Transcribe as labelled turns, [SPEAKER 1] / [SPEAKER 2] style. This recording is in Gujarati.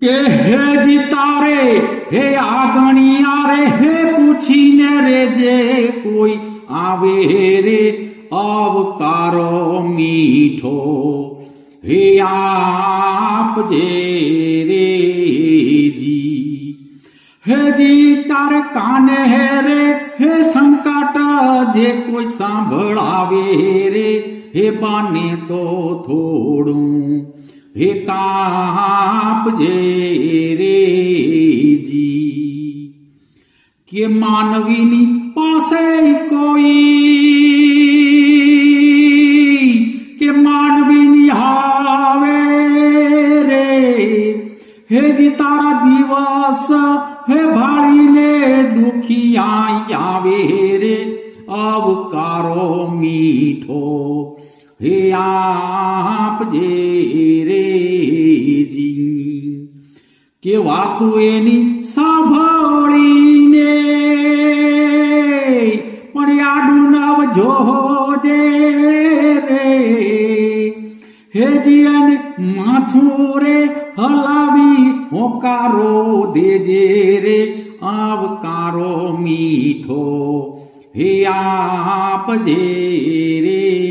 [SPEAKER 1] કે હેજી તારે હે આગણિયા રે હે પૂછીને રે જે કોઈ આવે રે આવકારો મીઠો હે આપજે રે જી હેજી તારે કાને હે રે હે સંકટ જે કોઈ સાંભળાવે રે હે બાને તો થોડું હે કાપજે રે જી કે માનવીની પાસે કોઈ કે માનવીની આવે રે હેજી તારા દિવસ હે ભાળીને દુખિયા આવે રે આવકારો મીઠો હે આપજે રે જી કે વાતું એની સાંભળીને પણ આડું નવ જોજે રે હેજી અને માથું રે હલાવી હોકારો દેજે રે આવકારો મીઠો હે આપજે રે